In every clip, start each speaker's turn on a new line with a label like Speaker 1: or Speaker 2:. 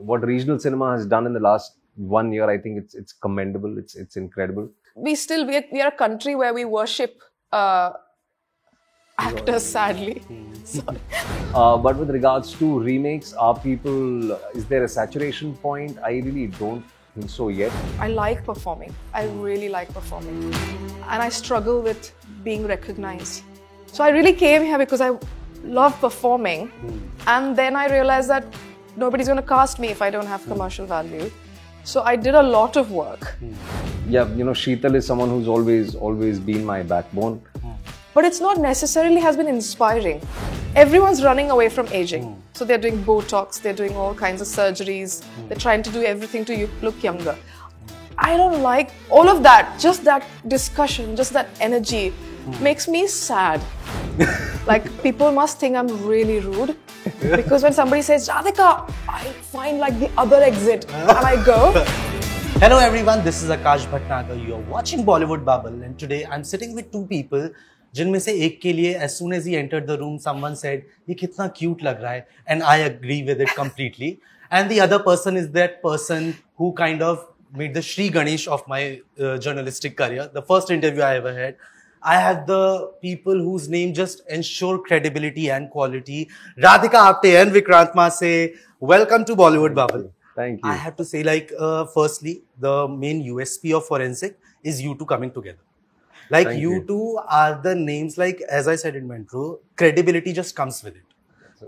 Speaker 1: what regional cinema has done in the last 1 year, I think it's commendable. It's incredible.
Speaker 2: We are a country where we worship actors, sadly. Sorry.
Speaker 1: But with regards to remakes, is there a saturation point? I really don't think so yet.
Speaker 2: I like performing. I really like performing. And I struggle with being recognized. So I really came here because I love performing. And then I realized that nobody's going to cast me if I don't have commercial value. So I did a lot of work.
Speaker 1: Yeah, Sheetal is someone who's always been my backbone.
Speaker 2: But it's not necessarily has been inspiring. Everyone's running away from aging. So they're doing Botox, they're doing all kinds of surgeries. They're trying to do everything to look younger. I don't like all of that. Just that discussion, just that energy makes me sad. Like, people must think I'm really rude. Because when somebody says, Radhika, I find like the other exit. And I go.
Speaker 3: Hello everyone, this is Akash Bhatnagar. You are watching Bollywood Bubble, and today I'm sitting with two people. जिनमें से एक के लिए as soon as he entered the room, someone said, ये कितना cute लग रहा है, and I agree with it completely. And the other person is that person who kind of made the Shri Ganesh of my journalistic career. The first interview I ever had. I have the people whose name just ensure credibility and quality. Radhika Apte and Vikrant Masse. Welcome to Bollywood Bubble.
Speaker 1: Thank you.
Speaker 3: I have to say, firstly, the main USP of Forensic is you two coming together.
Speaker 1: Thank
Speaker 3: you two are the names, as I said in my intro, credibility just comes with it.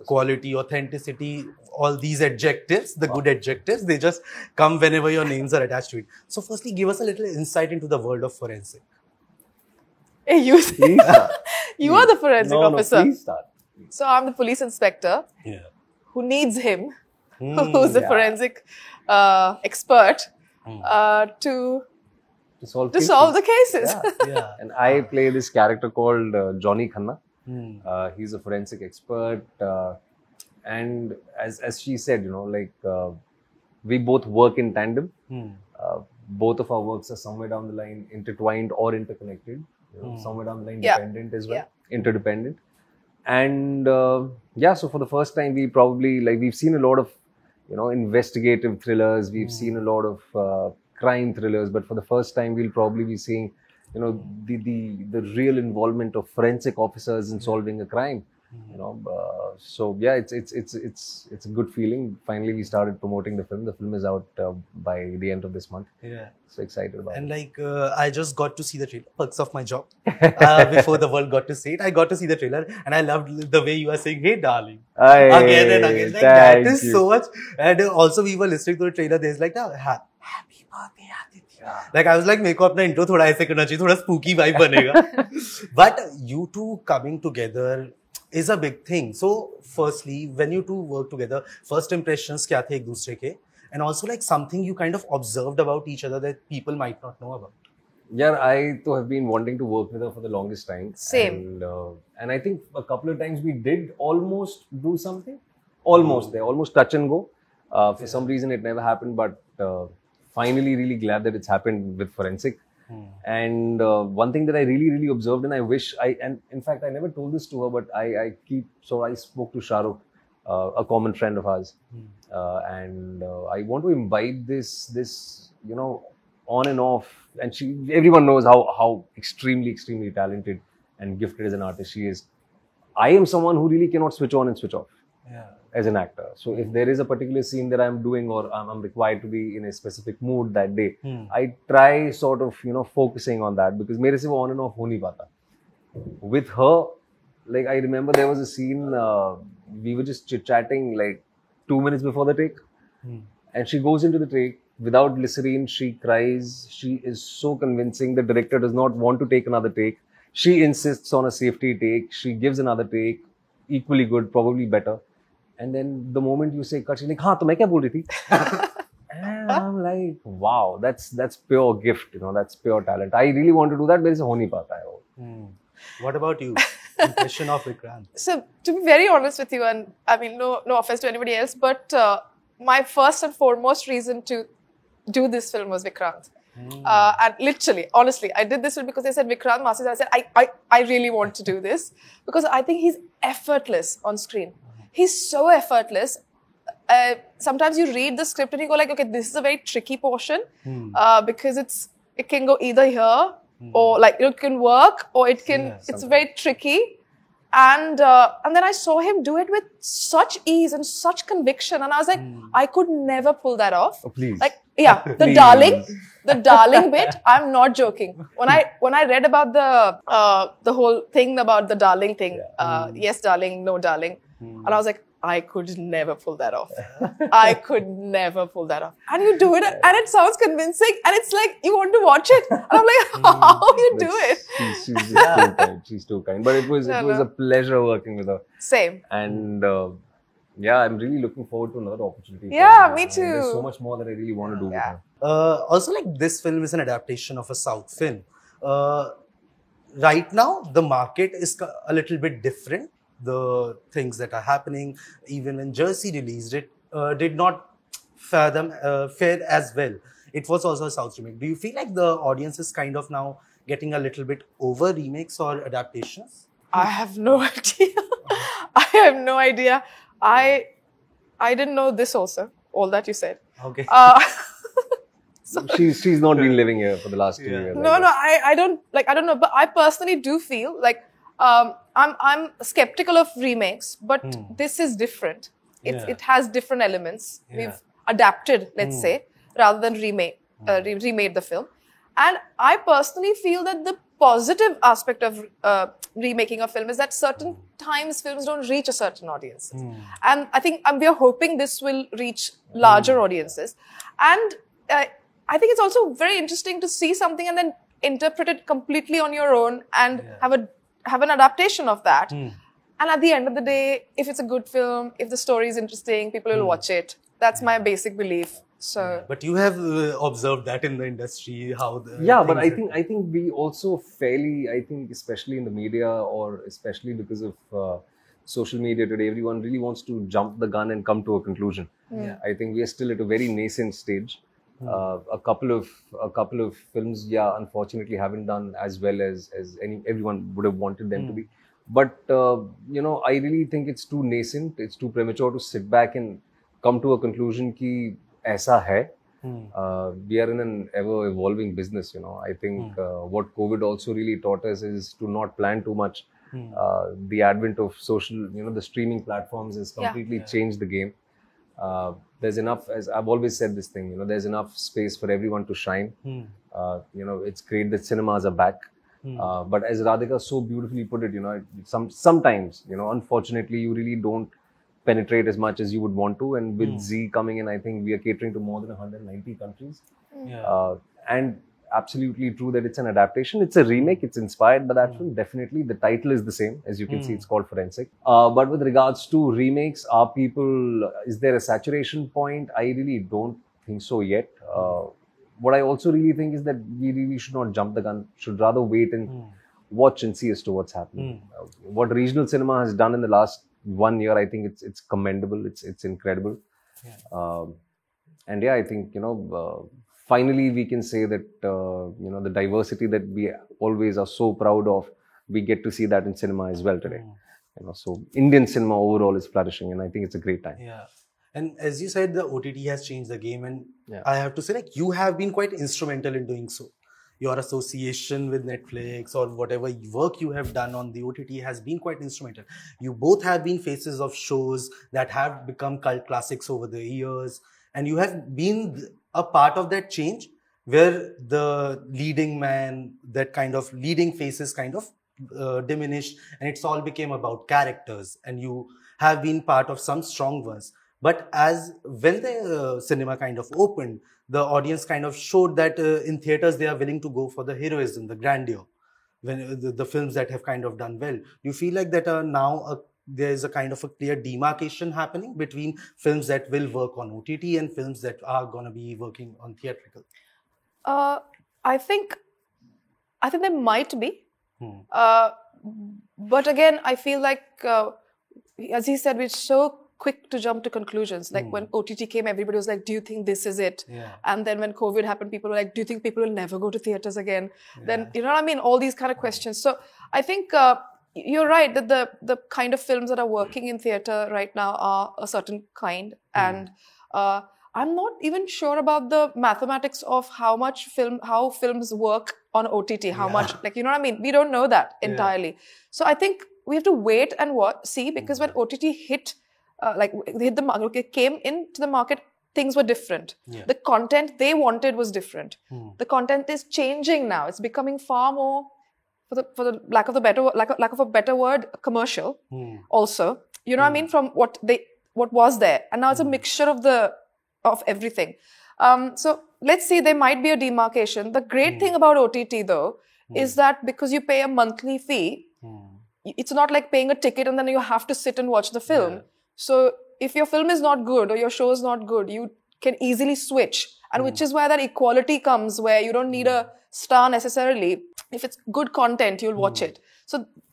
Speaker 3: Quality, authenticity, all these adjectives, the good adjectives, they just come whenever your names are attached to it. So firstly, give us a little insight into the world of Forensic.
Speaker 2: Hey, you are the forensic officer.
Speaker 1: No, please start.
Speaker 2: So I'm the police inspector who needs him, who's the forensic expert, to solve the cases.
Speaker 3: Yeah.
Speaker 1: And I play this character called Johnny Khanna. He's a forensic expert. And as she said, we both work in tandem. Both of our works are somewhere down the line intertwined or interconnected. Somewhere down the line dependent as well, interdependent. And so for the first time, we've seen a lot of, investigative thrillers. We've seen a lot of crime thrillers, but for the first time, we'll probably be seeing, the real involvement of forensic officers in solving a crime. It's a good feeling. Finally, we started promoting the film. The film is out by the end of this month.
Speaker 3: Yeah.
Speaker 1: So excited about it.
Speaker 3: And I just got to see the trailer, perks of my job. Before the world got to see it, I got to see the trailer, and I loved the way you are saying, "Hey, darling," again and again. That is so much. And also, we were listening to the trailer. There's happy birthday, Aditya. I was like, मेरे को अपना intro थोड़ा ऐसे करना चाहिए, थोड़ा spooky vibe बनेगा. But you two coming together is a big thing. So, firstly, when you two work together, first impressions क्या थे एक दूसरे के, and also something you kind of observed about each other that people might not know about.
Speaker 1: Yeah, I too have been wanting to work with her for the longest time.
Speaker 2: Same.
Speaker 1: And I think a couple of times we did almost do something. Almost touch and go. For some reason it never happened, but finally really glad that it's happened with Forensic. And one thing that I really observed, and I wish and in fact I never told this to her, but I spoke to Shah Rukh, a common friend of ours, and I want to imbibe this on and off, and everyone knows how extremely talented and gifted as an artist she is. I am someone who really cannot switch on and switch off. As an actor. So if there is a particular scene that I'm doing or I'm required to be in a specific mood that day, I try sort of, focusing on that, because mere se wo on and off ho nahi pata. With her, I remember there was a scene, we were just chit-chatting 2 minutes before the take, and she goes into the take without glycerine, she cries, she is so convincing, the director does not want to take another take, she insists on a safety take, she gives another take, equally good, probably better. And then the moment you say cut, she's like, हाँ तो मैं क्या बोल रही थी? And I'm like, wow, that's pure gift, that's pure talent. I really want to do that, but it's हो नहीं पाता है वो.
Speaker 3: What about you? Impression of Vikrant.
Speaker 2: So, to be very honest with you, and I mean, no offense to anybody else, but my first and foremost reason to do this film was Vikrant. And literally, honestly, I did this film because they said Vikrant Masse. I said, I really want to do this because I think he's effortless on screen. He's so effortless. sometimes you read the script and you go like, okay, this is a very tricky portion because it can go either here or like it can work or it can. It's very tricky. And then I saw him do it with such ease and such conviction, and I was like, I could never pull that off.
Speaker 1: Oh, please.
Speaker 2: Like, yeah, the darling bit. I'm not joking. When I read about the whole thing about the darling thing, yes, darling, no, darling, and I was like, I could never pull that off. I could never pull that off. And you do it, and it sounds convincing, and it's like you want to watch it. And I'm like, how you do it?
Speaker 1: She's just too kind. She's too kind. But it was a pleasure working with her.
Speaker 2: Same.
Speaker 1: And I'm really looking forward to another opportunity.
Speaker 2: Yeah, me too.
Speaker 1: There's so much more that I really want to do with her.
Speaker 3: Also, like this film is an adaptation of a South film. Right now, the market is a little bit different. The things that are happening, even when Jersey released it, did not fare as well. It was also a South remake. Do you feel like the audience is kind of now getting a little bit over remakes or adaptations?
Speaker 2: I have no idea. I have no idea. I didn't know this also, all that you said.
Speaker 3: Okay.
Speaker 1: She's not been living here for the last 2 years.
Speaker 2: No, I don't know, but I personally do feel like I'm skeptical of remakes, but this is different. It has different elements. We've adapted, let's say, rather than remade the film. And I personally feel that the positive aspect of remaking a film is that certain times films don't reach a certain audience. And I think we are hoping this will reach larger audiences. And I think it's also very interesting to see something and then interpret it completely on your own and have an adaptation of that. And at the end of the day, if it's a good film, if the story is interesting, people will watch it. That's my basic belief. So,
Speaker 3: but you have observed that in the industry, how the
Speaker 1: but I think we also fairly, especially in the media or especially because of social media today, everyone really wants to jump the gun and come to a conclusion. I think we are still at a very nascent stage. A couple of films, unfortunately haven't done as well as everyone would have wanted them to be. But I really think it's too nascent. It's too premature to sit back and come to a conclusion कि ऐसा है. We are in an ever evolving business. I think what COVID also really taught us is to not plan too much. The advent of social, the streaming platforms has completely changed the game. There's enough, as I've always said this thing, there's enough space for everyone to shine. It's great that cinemas are back. But as Radhika so beautifully put it, sometimes, unfortunately, you really don't penetrate as much as you would want to. And with Z coming in, I think we are catering to more than 190 countries. And absolutely true that it's an adaptation. It's a remake. It's inspired by that film. Definitely. The title is the same. As you can see, it's called Forensic. But with regards to remakes, is there a saturation point? I really don't think so yet. What I also really think is that we really should not jump the gun. Should rather wait and watch and see as to what's happening. What regional cinema has done in the last 1 year, I think it's commendable. It's incredible. And I think, finally, we can say that, the diversity that we always are so proud of, we get to see that in cinema as well today. So Indian cinema overall is flourishing, and I think it's a great time.
Speaker 3: Yeah. And as you said, the OTT has changed the game, and I have to say, like, you have been quite instrumental in doing so. Your association with Netflix or whatever work you have done on the OTT has been quite instrumental. You both have been faces of shows that have become cult classics over the years, and you have been a part of that change where the leading man, that kind of leading faces kind of diminished, and it's all became about characters, and you have been part of some strong ones. But when the cinema kind of opened, the audience kind of showed that in theaters they are willing to go for the heroism, the grandeur, when the films that have kind of done well. Do you feel like that now there is a kind of a clear demarcation happening between films that will work on OTT and films that are going to be working on theatrical?
Speaker 2: I think there might be. But again, I feel like, as he said, we're so quick to jump to conclusions. Like when OTT came, everybody was like, do you think this is it? And then when COVID happened, people were like, do you think people will never go to theaters again? Then, you know what I mean? All these kind of questions. So I think you're right that the kind of films that are working in theatre right now are a certain kind, and I'm not even sure about the mathematics of how films work on OTT, how much, like, you know what I mean? We don't know that entirely. So I think we have to wait and see, because when OTT hit, hit the market, it came into the market, things were different. The content they wanted was different. The content is changing now. It's becoming far more, for the lack of a better word, commercial. Also, you know what I mean? From what was there, and now it's a mixture of everything. So let's see, there might be a demarcation. The great thing about OTT though is that because you pay a monthly fee, it's not like paying a ticket and then you have to sit and watch the film. So if your film is not good or your show is not good, you can easily switch, and which is where that equality comes, where you don't need a star necessarily. If it's good content, you'll watch it.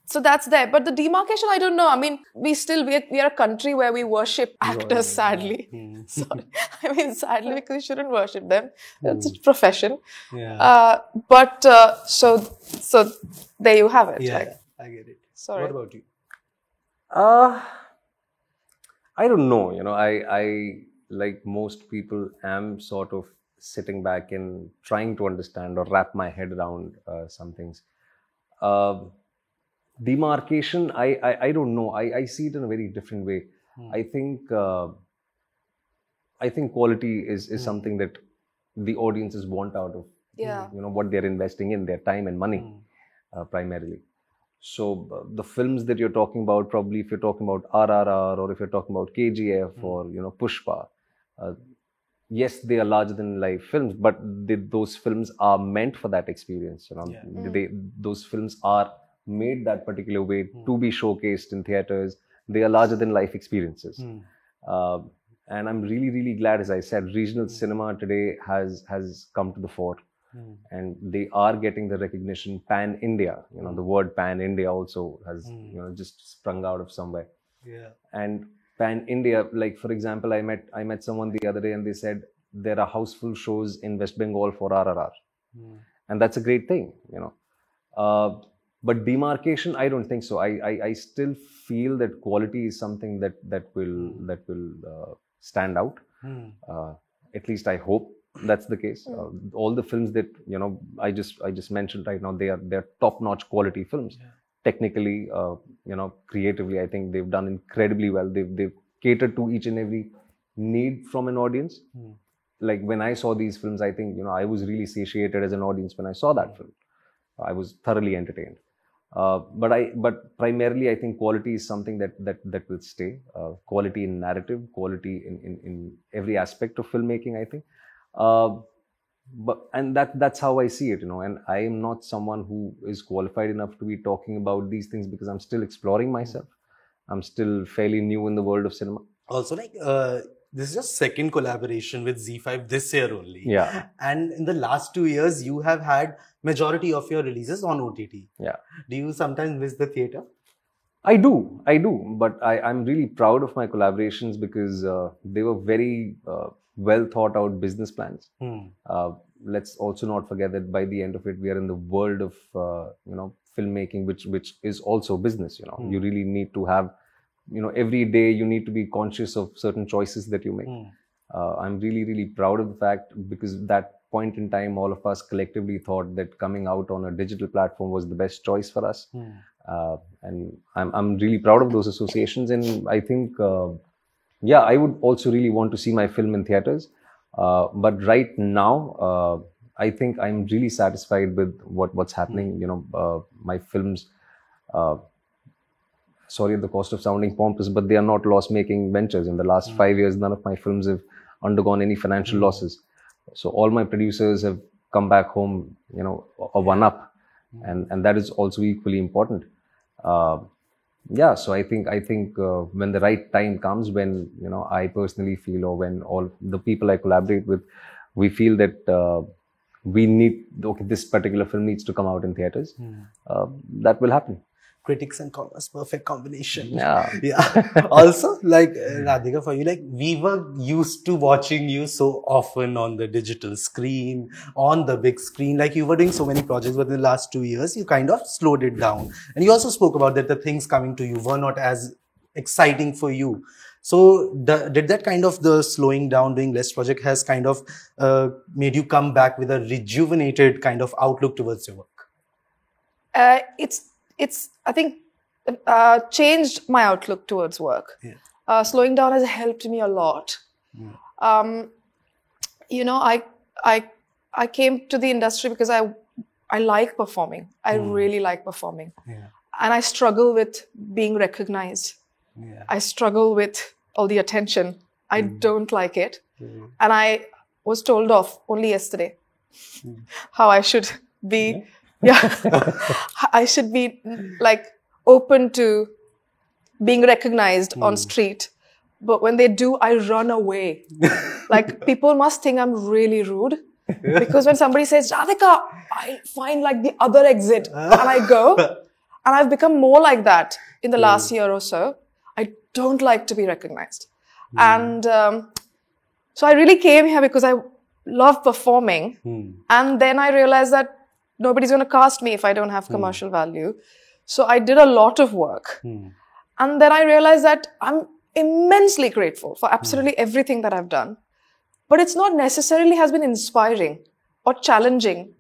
Speaker 2: So that's there. But the demarcation, I don't know. I mean, we are a country where we worship actors, sadly. Sorry. I mean, sadly, because you shouldn't worship them. It's a profession. But so there you have it.
Speaker 3: Yeah, I get it.
Speaker 2: Sorry.
Speaker 3: What about you?
Speaker 1: I don't know. You know, I like most people am sort of sitting back and trying to understand or wrap my head around some things. Demarcation, I don't know. I see it in a very different way. I think quality is something that the audiences want out of what they're investing in, their time and money primarily. So the films that you're talking about, probably if you're talking about RRR or if you're talking about KGF or Pushpa, yes, they are larger than life films, but those films are meant for that experience. Those films are made that particular way to be showcased in theaters. They are larger than life experiences. And I'm really, really glad, as I said, regional cinema today has come to the fore. And they are getting the recognition pan-India. The word pan-India also has just sprung out of somewhere. And pan-India, like for example, I met someone the other day and they said there are houseful shows in West Bengal for RRR. And that's a great thing, but demarcation, I don't think so. I still feel that quality is something that will stand out. At least I hope that's the case. All the films that I just mentioned right now, they're top-notch quality films. Technically, creatively, I think they've done incredibly well. They've catered to each and every need from an audience. Like when I saw these films, I think I was really satiated as an audience when I saw that film. I was thoroughly entertained. But primarily, I think quality is something that will stay. Quality in narrative, quality in every aspect of filmmaking, I think. And that's how I see it, and I am not someone who is qualified enough to be talking about these things because I'm still exploring myself. I'm still fairly new in the world of cinema.
Speaker 3: Also, this is your second collaboration with ZEE5 this year only.
Speaker 1: Yeah.
Speaker 3: And in the last 2 years, you have had majority of your releases on OTT.
Speaker 1: Yeah.
Speaker 3: Do you sometimes miss the theatre?
Speaker 1: I do. But I'm really proud of my collaborations because they were very well thought out business plans. Let's also not forget that by the end of it, we are in the world of filmmaking, which is also business. You really need to have, every day you need to be conscious of certain choices that you make. I'm really, really proud of the fact, because that point in time, all of us collectively thought that coming out on a digital platform was the best choice for us. And I'm really proud of those associations. And I think, I would also really want to see my film in theaters. But right now, I think I'm really satisfied with what's happening. My films, sorry at the cost of sounding pompous, but they are not loss-making ventures. In the last 5 years, none of my films have undergone any financial losses. So all my producers have come back home, a one-up, and that is also equally important. So I think when the right time comes, when I personally feel, or when all the people I collaborate with, we feel that this particular film needs to come out in theaters, that will happen.
Speaker 3: critics and commerce, perfect combination.
Speaker 1: Yeah.
Speaker 3: Yeah. Also, like Radhika, for you, like we were used to watching you so often on the digital screen, on the big screen. Like you were doing so many projects, but in the last 2 years, you kind of slowed it down. And you also spoke about that the things coming to you were not as exciting for you. So did that kind of the slowing down, doing less project has kind of made you come back with a rejuvenated kind of outlook towards your work?
Speaker 2: It's I think changed my outlook towards work.
Speaker 3: Yeah.
Speaker 2: Slowing down has helped me a lot. You know, I came to the industry because I like performing. I really like performing.
Speaker 3: Yeah.
Speaker 2: And I struggle with being recognized.
Speaker 3: Yeah.
Speaker 2: I struggle with all the attention. I don't like it. And I was told off only yesterday how I should be, I should be like open to being recognized on street. But when they do, I run away. Like people must think I'm really rude. Because when somebody says, Radhika, I find like the other exit and I go. And I've become more like that in the last year or so. I don't like to be recognized. And so I really came here because I love performing. And then I realized that nobody's going to cast me if I don't have commercial value. So I did a lot of work. And then I realized that I'm immensely grateful for absolutely everything that I've done. But it's not necessarily has been inspiring or challenging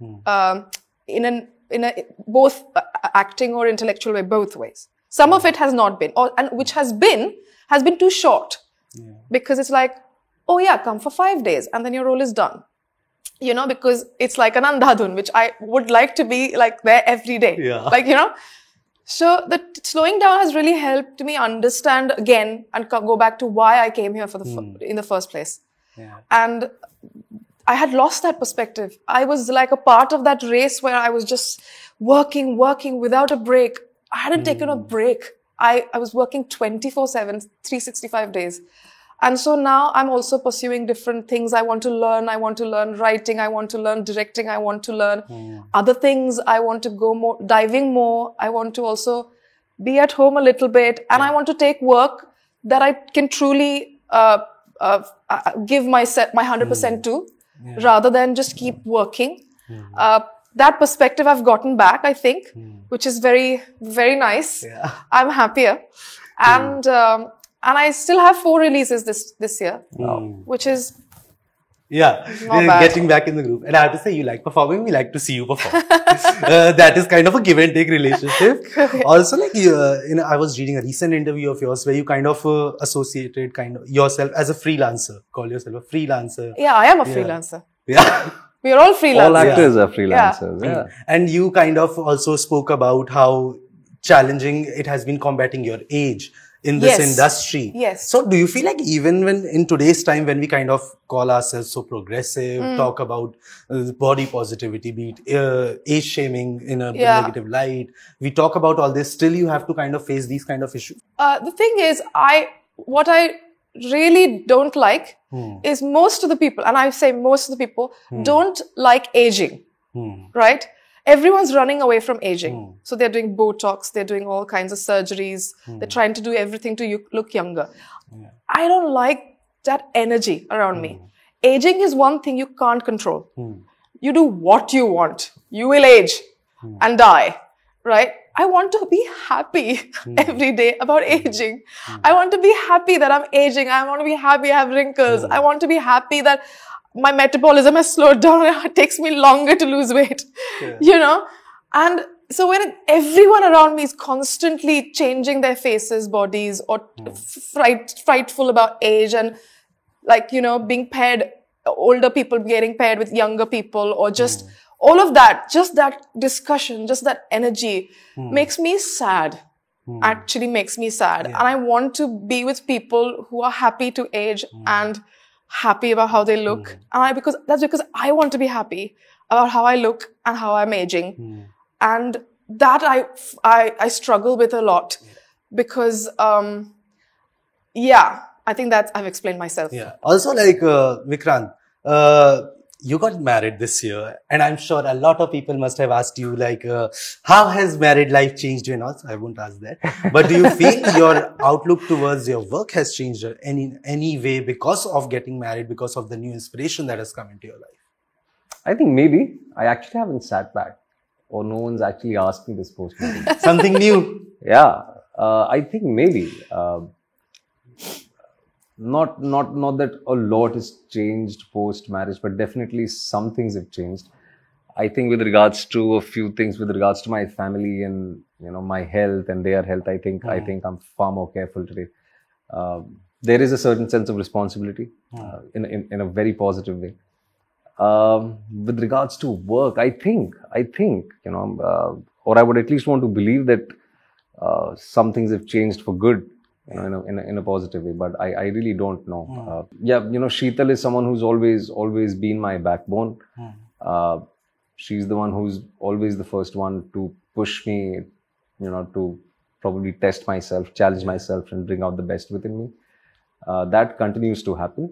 Speaker 2: in a both acting or intellectual way, both ways. Some of it has not been, and which has been too short. Because it's like, oh yeah, come for 5 days and then your role is done. You know, because it's like an andhadhun, which I would like to be like there every day.
Speaker 3: Yeah.
Speaker 2: Like, you know. So the slowing down has really helped me understand again and go back to why I came here for in the first place.
Speaker 3: Yeah.
Speaker 2: And I had lost that perspective. I was like a part of that race where I was just working without a break. I hadn't taken a break. I was working 24/7, 365 days. And so now I'm also pursuing different things I want to learn. I want to learn writing. I want to learn directing. I want to learn other things. I want to go more, diving more. I want to also be at home a little bit. And I want to take work that I can truly give my 100% to, rather than just keep working. That perspective I've gotten back, I think, which is very, very nice.
Speaker 3: Yeah.
Speaker 2: I'm happier. And I still have 4 releases this year, which is not bad.
Speaker 3: Getting back in the group. And I have to say, you like performing, we like to see you perform. That is kind of a give and take relationship. Also, like, I was reading a recent interview of yours where you kind of associated yourself as a freelancer, call yourself a freelancer.
Speaker 2: Yeah, I am a freelancer.
Speaker 3: Yeah.
Speaker 2: We are all freelancers.
Speaker 1: All actors are freelancers. Yeah.
Speaker 3: And you kind of also spoke about how challenging it has been combating your age in this industry.
Speaker 2: Yes.
Speaker 3: So do you feel like even when in today's time, when we kind of call ourselves so progressive, talk about body positivity, be it age shaming in a negative light, we talk about all this, still you have to kind of face these kind of issues?
Speaker 2: The thing is, what I really don't like is most of the people, and I say most of the people, don't like aging, right? Everyone's running away from aging. So they're doing Botox, they're doing all kinds of surgeries, they're trying to do everything to look younger. I don't like that energy around me. Aging is one thing you can't control. You do what you want. You will age and die, right? I want to be happy every day about aging. I want to be happy that I'm aging. I want to be happy I have wrinkles. I want to be happy that my metabolism has slowed down and it takes me longer to lose weight, you know? And so when everyone around me is constantly changing their faces, bodies, or frightful about age and like, you know, being paired, older people getting paired with younger people, or just all of that, just that discussion, just that energy makes me sad. Actually makes me sad. And I want to be with people who are happy to age and happy about how they look. And that's because I want to be happy about how I look and how I'm aging. And that I struggle with a lot because, I think I've explained myself.
Speaker 3: Yeah. Also, like, Vikrant, you got married this year, and I'm sure a lot of people must have asked you, like, how has married life changed you? And also, I won't ask that. But do you feel your outlook towards your work has changed in any way because of getting married, because of the new inspiration that has come into your life?
Speaker 1: I think maybe. I actually haven't sat back, or no one's actually asked me this post-marriage.
Speaker 3: Something new.
Speaker 1: Yeah, I think maybe. Not that a lot has changed post-marriage, but definitely some things have changed. I think with regards to a few things, with regards to my family and my health and their health, I think I'm far more careful today. There is a certain sense of responsibility in a very positive way. With regards to work, I think or I would at least want to believe that some things have changed for good. In a positive way, but I really don't know. Sheetal is someone who's always been my backbone. She's the one who's always the first one to push me, to probably test myself, challenge myself, and bring out the best within me. That continues to happen.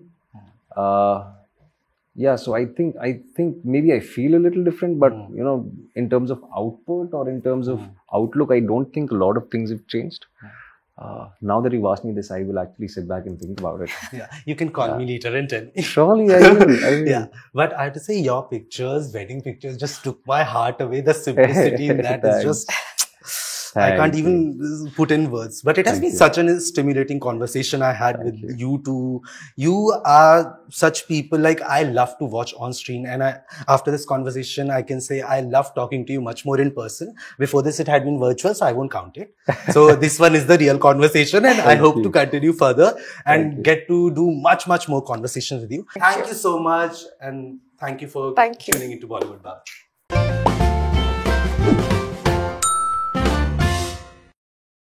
Speaker 1: So I think maybe I feel a little different, but in terms of output or in terms of outlook, I don't think a lot of things have changed. Now that you've asked me this, I will actually sit back and think about it.
Speaker 3: Yeah, you can call me later and tell me.
Speaker 1: Surely I will.
Speaker 3: Yeah, but I have to say your pictures, wedding pictures, just took my heart away. The simplicity in that is just... I can't even put in words. But it has been such a stimulating conversation I had with you two. You are such people, like, I love to watch on screen. And after this conversation, I can say I love talking to you much more in person. Before this, it had been virtual, so I won't count it. So this one is the real conversation, and I hope to continue further and get to do much, much more conversations with you. Thank you so much. And thank you for tuning into Bollywood Bar.